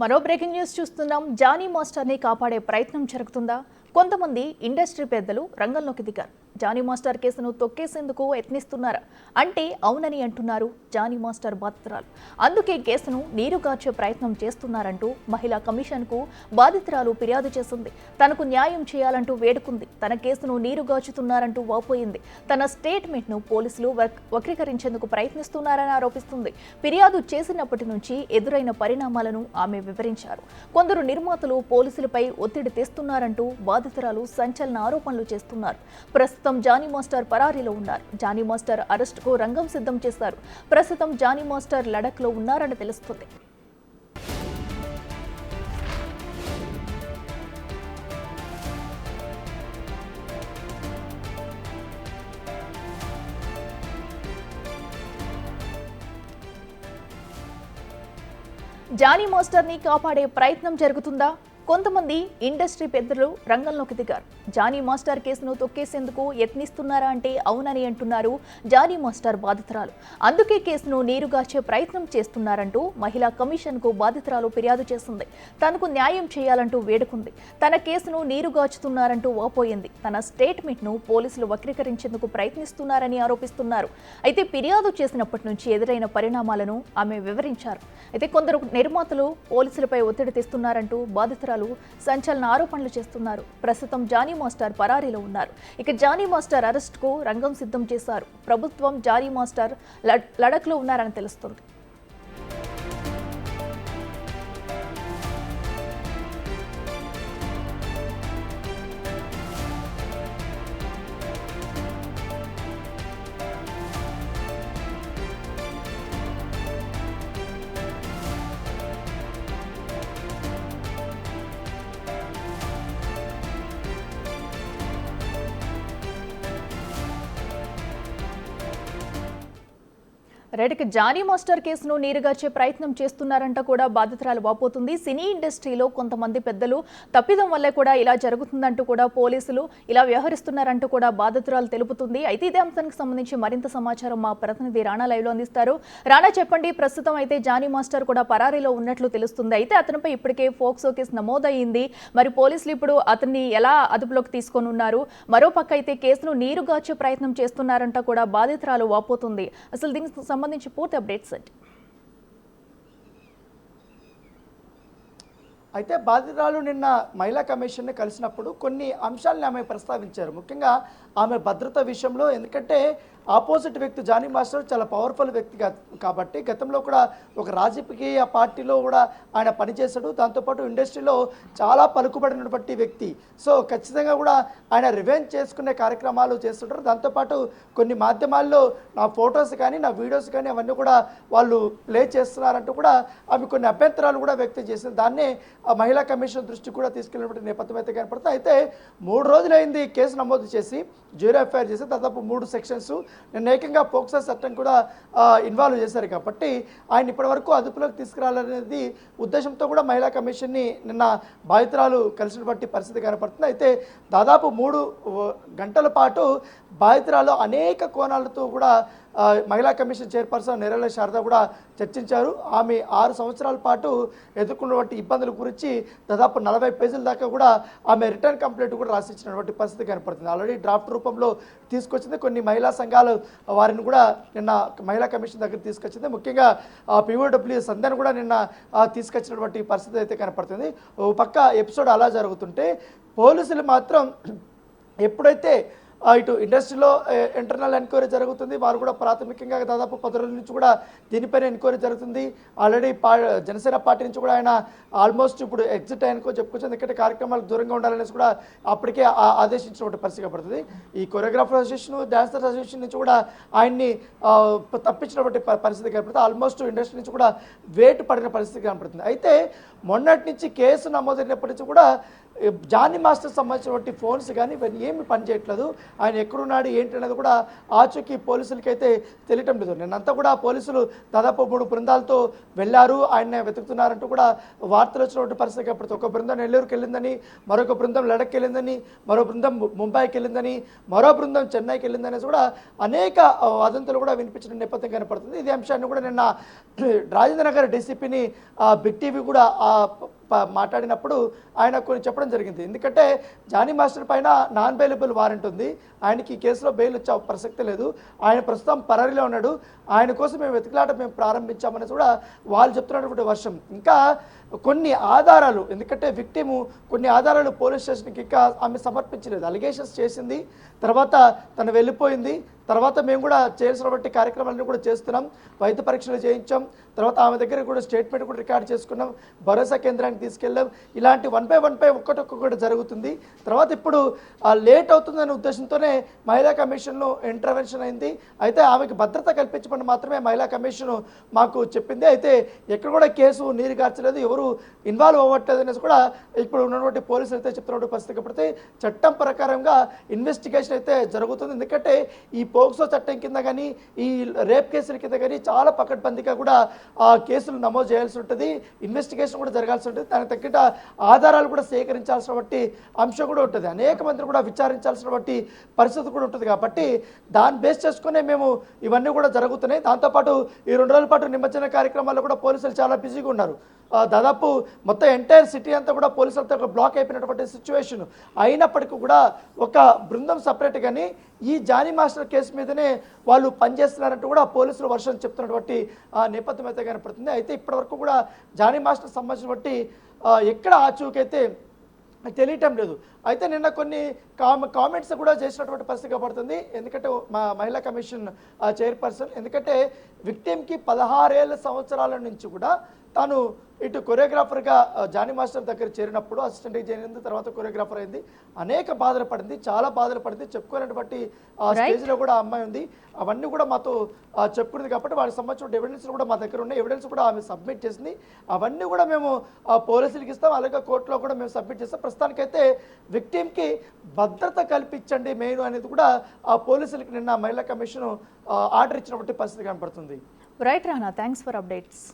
మరో breaking news చూస్తున్నాం. Johnny మాస్టర్ని కాపాడే ప్రయత్నం జరుగుతుందా? కొంతమంది ఇండస్ట్రీ పెద్దలు రంగంలోకి దిగారు. జానీ మాస్టర్ కేసును తొక్కేసేందుకు యత్నిస్తున్నారు అంటే అవునని అంటున్నారు జానీ మాస్టర్ బాధితురాలు. అందుకే కేసును నీరుగార్చే ప్రయత్నం చేస్తున్నారంటూ మహిళా కమిషన్కు బాధితురాలు ఫిర్యాదు చేసింది. తనకు న్యాయం చేయాలంటూ వేడుకుంది. తన కేసును నీరుగార్చుతున్నారంటూ వాపోయింది. తన స్టేట్మెంట్ను పోలీసులు వక్రీకరించేందుకు ప్రయత్నిస్తున్నారని ఆరోపిస్తుంది. ఫిర్యాదు చేసినప్పటి నుంచి ఎదురైన పరిణామాలను ఆమె వివరించారు. కొందరు నిర్మాతలు పోలీసులపై ఒత్తిడి తెస్తున్నారంటూ బాధితురాలు సంచలన ఆరోపణలు చేస్తున్నారు. ప్రస్తుతం జానీ మాస్టర్ పరారీలో ఉన్నారు. జానీ మాస్టర్ అరెస్టుకు రంగం సిద్ధం చేశారు. ప్రస్తుతం జానీ మాస్టర్ లడఖ్లో ఉన్నారని తెలుస్తుంది. జానీ మాస్టర్ని కాపాడే ప్రయత్నం జరుగుతుందా? కొంతమంది ఇండస్ట్రీ పెద్దలు రంగంలోకి దిగారు. జానీ మాస్టర్ కేసును తొక్కేసేందుకు యత్నిస్తున్నారా అంటే అవునని అంటున్నారు జానీ మాస్టర్ బాధితురాలు. అందుకే కేసును నీరుగార్చే ప్రయత్నం చేస్తున్నారంటూ మహిళా కమిషన్కు బాధితురాలు ఫిర్యాదు చేసింది. తనకు న్యాయం చేయాలంటూ వేడుకుంది. తన కేసును నీరుగార్చుతున్నారంటూ వాపోయింది. తన స్టేట్మెంట్ను పోలీసులు వక్రీకరించేందుకు ప్రయత్నిస్తున్నారని ఆరోపిస్తున్నారు. అయితే ఫిర్యాదు చేసినప్పటి నుంచి ఎదురైన పరిణామాలను ఆమె వివరించారు. అయితే కొందరు నిర్మాతలు పోలీసులపై ఒత్తిడి తెస్తున్నారంటూ బాధితురాలు సంచలన ఆరోపణలు చేస్తున్నారు. ప్రస్తుతం జానీ మాస్టర్ పరారీలో ఉన్నారు. ఇక జానీ మాస్టర్ అరెస్టుకు రంగం సిద్ధం చేశారు. ప్రభుత్వం జానీ మాస్టర్ లడఖ్లో ఉన్నారని తెలుస్తుంది. రైట్కి జానీ మాస్టర్ కేసును నీరుగార్చే ప్రయత్నం చేస్తున్నారంట కూడా బాధితురాలు వాపోతుంది. సినీ ఇండస్ట్రీలో కొంతమంది పెద్దలు తప్పిదం వల్లే కూడా ఇలా జరుగుతుందంటూ కూడా పోలీసులు ఇలా వ్యవహరిస్తున్నారంటూ కూడా బాధితురాలు తెలుపుతుంది. అయితే ఇదే అంశానికి సంబంధించి మరింత సమాచారం మా ప్రతినిధి రాణా లైవ్లో అందిస్తారు. రాణా, చెప్పండి. ప్రస్తుతం అయితే జానీ మాస్టర్ కూడా పరారీలో ఉన్నట్లు తెలుస్తుంది. అయితే అతనిపై ఇప్పటికే ఫోక్సో కేసు నమోదయ్యింది. మరి పోలీసులు ఇప్పుడు అతన్ని ఎలా అదుపులోకి తీసుకొని ఉన్నారు? మరోపక్క అయితే కేసును నీరుగార్చే ప్రయత్నం చేస్తున్నారంట కూడా బాధితురాలు వాపోతుంది. అసలు దీనికి సంబంధించి పూర్తి అప్డేట్స్ ఏంటి? అయితే బాధితురాలు నిన్న మహిళా కమిషన్ని కలిసినప్పుడు కొన్ని అంశాలను ఆమె ప్రస్తావించారు. ముఖ్యంగా ఆమె భద్రత విషయంలో, ఎందుకంటే ఆపోజిట్ వ్యక్తి జానీ మాస్టర్ చాలా పవర్ఫుల్ వ్యక్తి కాబట్టి గతంలో కూడా ఒక రాజకీయ పార్టీలో కూడా ఆయన పనిచేశాడు. దాంతోపాటు ఇండస్ట్రీలో చాలా పలుకుబడినటువంటి వ్యక్తి. సో ఖచ్చితంగా కూడా ఆయన రివెంజ్ చేసుకునే కార్యక్రమాలు చేస్తుంటారు. దాంతోపాటు కొన్ని మాధ్యమాల్లో నా ఫొటోస్ కానీ నా వీడియోస్ కానీ అవన్నీ కూడా వాళ్ళు ప్లే చేస్తున్నారంటూ కూడా ఆమె కొన్ని అభ్యంతరాలు కూడా వ్యక్తం చేసింది. దాన్నే మహిళా కమిషన్ దృష్టికి కూడా తీసుకెళ్ళినటువంటి నేపథ్యం అయితే కనపడుతుంది. అయితే 3 రోజులైంది కేసు నమోదు చేసి, జ్యూరీ ఎఫ్ఐఆర్ చేసి, దాదాపు 3 సెక్షన్స్ నిన్న ఏకంగా పోక్సో చట్టం కూడా ఇన్వాల్వ్ చేశారు. కాబట్టి ఆయన ఇప్పటివరకు అదుపులోకి తీసుకురావాలనేది ఉద్దేశంతో కూడా మహిళా కమిషన్ని నిన్న బాధితురాలు కలిసినటువంటి పరిస్థితి కనపడుతుంది. అయితే దాదాపు 3 గంటల పాటు బాధితురాలు అనేక కోణాలతో కూడా మహిళా కమిషన్ చైర్పర్సన్ నెరల శారద కూడా చర్చించారు. ఆమె 6 సంవత్సరాల పాటు ఎదుర్కొన్నటువంటి ఇబ్బందుల గురించి దాదాపు 40 పేజీల దాకా కూడా ఆమె రిటర్న్ కంప్లైంట్ కూడా రాసిచ్చినటువంటి పరిస్థితి కనపడుతుంది. ఆల్రెడీ డ్రాఫ్ట్ రూపంలో తీసుకొచ్చింది. కొన్ని మహిళా సంఘాలు వారిని కూడా నిన్న మహిళా కమిషన్ దగ్గర తీసుకొచ్చింది. ముఖ్యంగా POW సంధ్యను కూడా నిన్న తీసుకొచ్చినటువంటి పరిస్థితి అయితే కనపడుతుంది. ఓ పక్క ఎపిసోడ్ అలా జరుగుతుంటే పోలీసులు మాత్రం ఎప్పుడైతే ఇటు ఇండస్ట్రీలో ఇంటర్నల్ ఎంక్వైరీ జరుగుతుంది, వారు కూడా ప్రాథమికంగా దాదాపు 10 రోజుల నుంచి కూడా దీనిపైన ఎంక్వైరీ జరుగుతుంది. ఆల్రెడీ జనసేన పార్టీ నుంచి కూడా ఆయన ఆల్మోస్ట్ ఇప్పుడు ఎగ్జిట్ ఆయనకో చెప్పుకోవచ్చు. ఎందుకంటే కార్యక్రమాలకు దూరంగా ఉండాలనేసి కూడా అప్పటికే ఆదేశించినటువంటి పరిస్థితి పడుతుంది. ఈ కొరియోగ్రాఫర్ అసోసియేషన్, డాన్సర్ అసోసియేషన్ నుంచి కూడా ఆయన్ని తప్పించినటువంటి పరిస్థితి కనపడుతుంది. ఆల్మోస్ట్ ఇండస్ట్రీ నుంచి కూడా వేటు పడిన పరిస్థితి కనపడుతుంది. అయితే మొన్నటి నుంచి కేసు నమోదైనప్పటి నుంచి కూడా జానీ మాస్టర్ సంబంధించినటువంటి ఫోన్స్ కానీ ఇవన్నీ ఏమి పనిచేయట్లేదు. ఆయన ఎక్కడున్నాడు ఏంటి అనేది కూడా ఆచూకీ పోలీసులకి అయితే తెలియటం లేదు. నిన్నంతా కూడా పోలీసులు దాదాపు 3 బృందాలతో వెళ్ళారు, ఆయన వెతుకుతున్నారంటూ కూడా వార్తలు వచ్చినటువంటి పరిస్థితి. అప్పుడు ఒక బృందం నెల్లూరుకి వెళ్ళిందని, మరొక బృందం లడఖ్కి వెళ్ళిందని, మరో బృందం ముంబైకి వెళ్ళిందని, మరో బృందం చెన్నైకి వెళ్ళిందనేసి కూడా అనేక వదంతులు కూడా వినిపించిన నేపథ్యం కనపడుతుంది. ఇదే అంశాన్ని కూడా నిన్న రాజేంద్రనగర్ డీసీపీని బిగ్ టీవీ కూడా మాట్లాడినప్పుడు ఆయన కొన్ని చెప్పడం జరిగింది. ఎందుకంటే జానీ మాస్టర్ పైన నాన్ బెయిలబుల్ వారెంట్ ఉంది, ఆయనకి ఈ కేసులో బెయిల్ వచ్చే ప్రసక్తి లేదు, ఆయన ప్రస్తుతం పరారీలో ఉన్నాడు, ఆయన కోసం మేము వెతుకులాట మేము ప్రారంభించామని కూడా వాళ్ళు చెప్తున్నటువంటి వర్షం. ఇంకా కొన్ని ఆధారాలు, ఎందుకంటే విక్టిము కొన్ని ఆధారాలు పోలీస్ స్టేషన్కి ఇంకా ఆమె సమర్పించలేదు. అలిగేషన్స్ చేసింది, తర్వాత తను వెళ్ళిపోయింది, తర్వాత మేము కూడా చేయాల్సినటువంటి కార్యక్రమాలను కూడా చేస్తున్నాం, వైద్య పరీక్షలు చేయించాం, తర్వాత ఆమె దగ్గర కూడా స్టేట్మెంట్ కూడా రికార్డ్ చేసుకున్నాం, భరోసా కేంద్రానికి తీసుకెళ్ళాం. ఇలాంటి వన్ బై ఒక్కొక్కటి జరుగుతుంది. తర్వాత ఇప్పుడు లేట్ అవుతుందనే ఉద్దేశంతోనే మహిళా కమిషన్లో ఇంటర్వెన్షన్ అయింది. అయితే ఆమెకి భద్రత కల్పించమని మాత్రమే మహిళా కమిషన్ మాకు చెప్పింది. అయితే ఎక్కడ కూడా కేసు నీరు గార్చలేదు, ఎవరు ఇన్వాల్వ్ అవ్వట్లేదు అనేసి కూడా ఇప్పుడు ఉన్నటువంటి పోలీసులు అయితే చెప్తున్నటువంటి పరిస్థితి. కాబట్టి చట్టం ప్రకారంగా ఇన్వెస్టిగేషన్ అయితే జరుగుతుంది. ఎందుకంటే ఈ పోక్సో చట్టం కింద కానీ, ఈ రేప్ కేసుల కింద కానీ చాలా పకడ్బందీగా కూడా ఆ కేసులు నమోదు చేయాల్సి ఉంటుంది, ఇన్వెస్టిగేషన్ కూడా జరగాల్సి ఉంటుంది, దానికి తగ్గట్టు ఆధారాలు కూడా సేకరించాల్సినటువంటి అంశం కూడా ఉంటుంది, అనేక మందిని కూడా విచారించాల్సినటువంటి పరిస్థితి కూడా ఉంటుంది. కాబట్టి దాన్ని బేస్ చేసుకునే మేము ఇవన్నీ కూడా జరుగుతున్నాయి. దాంతోపాటు ఈ 2 రోజుల పాటు నిమజ్జన కార్యక్రమాల్లో కూడా పోలీసులు చాలా బిజీగా ఉన్నారు. దాదాపు మొత్తం ఎంటైర్ సిటీ అంతా కూడా పోలీసులతో ఒక బ్లాక్ అయిపోయినటువంటి సిచ్యువేషన్. అయినప్పటికీ కూడా ఒక బృందం సపరేట్ కానీ ఈ జానీ మాస్టర్ కేసు మీదనే వాళ్ళు పనిచేస్తున్నారంటూ కూడా పోలీసులు వర్షం చెప్తున్నటువంటి నేపథ్యం అయితే కనపడుతుంది. అయితే ఇప్పటివరకు కూడా జానీ మాస్టర్ సంబంధించినటువంటి ఎక్కడ ఆచూకైతే తెలియటం లేదు. అయితే నిన్న కొన్ని కామెంట్స్ కూడా చేసినటువంటి పరిస్థితి కనపడుతుంది. ఎందుకంటే మా మహిళా కమిషన్ చైర్పర్సన్, ఎందుకంటే విక్టిమ్కి 16 సంవత్సరాల నుంచి కూడా తాను ఇటు కొరియోగ్రాఫర్గా జానీ మాస్టర్ దగ్గర చేరినప్పుడు అసిస్టెంట్గా చేరింది, తర్వాత కొరియోగ్రాఫర్ అయింది, అనేక బాధలు పడింది, చాలా బాధలు పడింది, చెప్పుకోలేనటువంటి స్టేజ్లో కూడా అమ్మాయి ఉంది. అవన్నీ కూడా మాతో చెప్పుకున్నది. కాబట్టి వాటికి సంబంధించిన ఎవిడెన్స్ కూడా మా దగ్గర ఉన్నాయి, ఎవిడెన్స్ కూడా ఆమె సబ్మిట్ చేసింది. అవన్నీ కూడా మేము పోలీసులకి ఇస్తాం, అలాగే కోర్టులో కూడా మేము సబ్మిట్ చేస్తాం. ప్రస్తుతానికైతే విక్టిమ్కి భద్రత కల్పించండి మెయిన్ అనేది కూడా ఆ పోలీసులకి నిన్న మహిళా కమిషన్ ఆర్డర్ ఇచ్చినటువంటి పరిస్థితి కనపడుతుంది. Right Rana, thanks for updates.